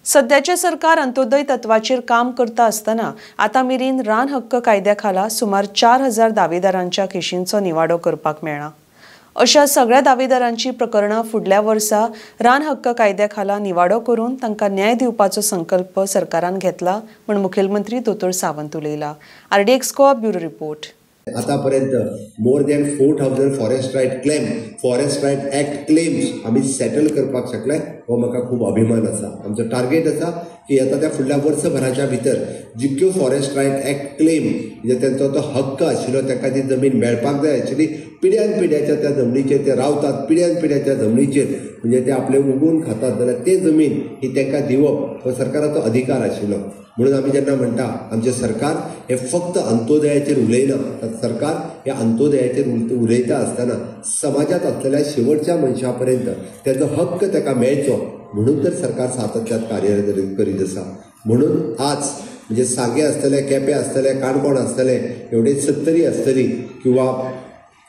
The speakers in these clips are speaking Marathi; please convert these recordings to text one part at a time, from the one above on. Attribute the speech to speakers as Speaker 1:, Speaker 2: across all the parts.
Speaker 1: सध्याचे सरकार अंत्योदय तत्वाचेर काम करता असताना आता मेरेन रान हक्क कायद्याखाला सुमार 4000 दावेदारांच्या केशींचो निवाडो करपाक मेळ्ळा। अशा सगळ्या दावेदारांची प्रकरणां फुडल्या वर्सा रान हक्क कायद्याखाला निवाडो करून तांकां न्याय दिवपाचो संकल्प सरकारान घेतला म्हण मुखेलमंत्री दोतोर सावंत उलयला। RDX को ब्युरो रिपोर्ट।
Speaker 2: आतापर्यंत more than 4000 forest right act claims आम्ही सेटल करपाक शकले। हो म्हाका खूब अभिमान आसा। आमचो टार्गेट आसा की आता त्या फुडल्या वर्सभराच्या भितर जितक्यो फॉरेस्ट रायट ॲक्ट क्लेम म्हणजे त्यांचो तो हक्क आशिल्लो ताका ती जमीन मेळपाक जाय आशिल्ली। पिढ्यान पिढ्याच्या त्या जमनीचेर ते रावतात, पिढ्यान पिढ्याच्या जमनीचेर म्हणजे ते आपले उगून खातात जाल्यार ते जमीन ही तांकां दिवप हो सरकाराचो अधिकार आशिल्लो। म्हणून आम्ही जेन्ना म्हणटा आमचे सरकार हे फक्त अंत्योदयाचेर उलयना, तर सरकार हे अंत्योदयाचेर उलयता आसतना समाजात असलेल्या शेवटच्या मनशा पर्यंत त्याचो हक्क ताका मेळचो म्हणून तर सरकार सातत्यात कार्यरत करीत आसा। म्हणून आज म्हणजे सांगे आसतले, केपें आसतले, काणकोण आसतले, एवढे 70 आसतली किंवा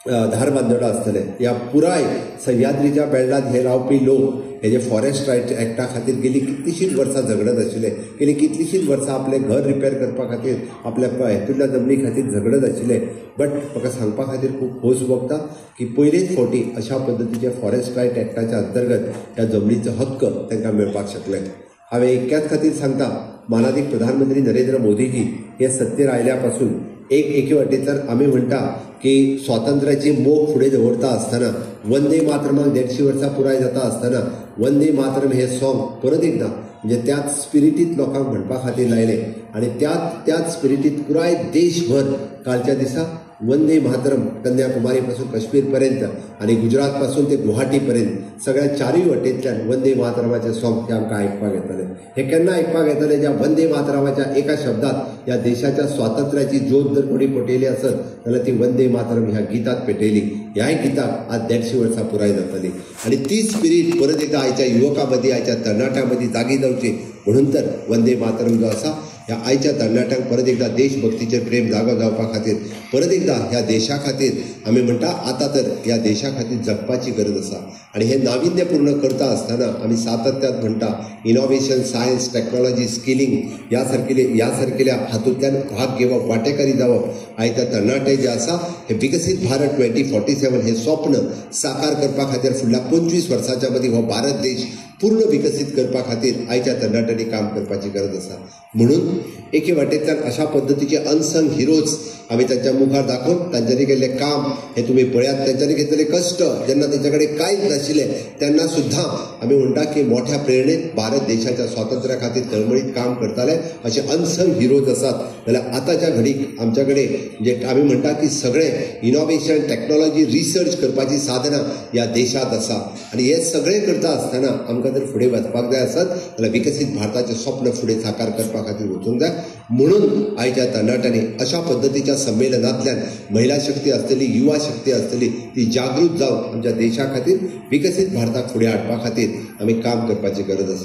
Speaker 2: धारबांदोडा आसतले, ह्या पुराय सह्याद्रीच्या बेल्टांत हे रावपी लोक हे जे फॉरेस्ट रायट ॲक्टा खातीर गेली कितलीशींच वर्सां झगडत आशिल्ले, गेली कितलीशींच वर्सां आपले घर रिपेर करपा खातीर आपल्या हेतूंतल्या जमनी खातीर झगडत आशिल्ले। बट म्हाका सांगपा खातीर खूब खोस भोगता की पयलेच फावटी अशा पद्दतीचे फॉरेस्ट रायट ॲक्टाच्या अंतर्गत ह्या जमनीचो हक्क तांकां मेळपाक शकले। हांवें इतक्याच खातीर सांगता, माननीय प्रधानमंत्री नरेंद्र मोदीजी हे सत्तेर आयल्या पासून एके वाटेचर आम्ही म्हणटा की स्वातंत्र्याची मोख फुडें दवरता आसतना वंदे मातरमाक 150 वर्सां पुराय जाता आसतना वंदे मातरम हे सॉंग परत एकदा म्हणजे त्याच स्पिरिटींत लोकांक म्हणपा खातीर लायले आणि त्याच स्पिरिटींत पुराय देशभर कालच्या दिसा वंदे मातरम कन्याकुमारी पासून काश्मीर पर्यंत आणि गुजरात पासून ते गुवाहाटी पर्यंत सगळ्या चारूय वटेंतल्यान वंदे मातरमाचे सॉंग ते आमकां आयकपाक येतले। हे केन्ना आयकपाक येतले ज्या वंदे मातरमाच्या एका शब्दात ह्या देशाच्या स्वातंत्र्याची ज्योत जर कोणी पेटयली आसत जाल्यार ती वंदे मातरम ह्या गितांत पेटयली। ह्याय गिताक आज 150 वर्सां पुराय जातली आणि ती स्पिरीट परत एकदा आयच्या युवकां मदीं, आयच्या तरणाट्यां मदीं जागी जावची म्हणून तर वंदे मातरम जो आसा ह्या आयच्या तरणाट्यांक परत एकदा देशभक्तीचेर प्रेम जागो जावपा खातीर परत एकदा ह्या देशा खातीर आमी म्हणटा आता तर ह्या देशा खातीर जगपाची गरज आसा। आणि हे नाविन्यपूर्ण करता आसतना आमी सातत्यात म्हणटा इनोव्हेशन, सायन्स, टेक्नॉलॉजी, स्किलिंग ह्या सारकेल्या हातूंतल्यान भाग घेवप, वांटेकारी जावप। आयच्या तरणाटे जे आसा हे विकसीत भारत 2047 हे स्वप्न साकार करपा खातीर फुडल्या 25 वर्सांच्या मदीं हो भारत देश पूर्ण विकसीत करपा खातीर आयच्या तरणाट्यांनी काम करपाची गरज आसा। म्हणून एके वाटेंतल्यान अशा पद्दतीचे अनसंग हिरोज आमी तांच्या मुखार दाखोवन तांच्यांनी केल्लें काम हे तुमी पळयात। तांच्यांनी घेतलेले कश्ट जेन्ना तांचे कडेन कांयच नाशिल्ले तेन्ना सुद्दां आमी म्हणटा की मोठ्या प्रेरणेन भारत देशाच्या स्वातंत्र्या खातीर तळमळीत काम करताले असे अनसंग हिरोज आसात। जाल्यार आतांच्या घडीक आमच्या कडेन जे आमी म्हणटा की सगळे इनोव्हेशन, टेक्नॉलॉजी, रिसर्च करपाची साधनां ह्या देशांत आसा आणि हे सगळें करता आसतना आमकां जर फुडें वचपाक जाय आसत जाल्यार विकसीत भारताचें स्वप्न फुडें साकार करपा खातीर वचूंक जाय। म्हणून आयच्या तरणाट्यांनी अशा पद्दतीच्या संमेलनांतल्यान महिला शक्ती आसतली, युवा शक्ती आसतली ती जागृत जावन आमच्या देशा खातीर विकसीत भारताक फुडें हाडपा खातीर आमी काम करपाची गरज आसा।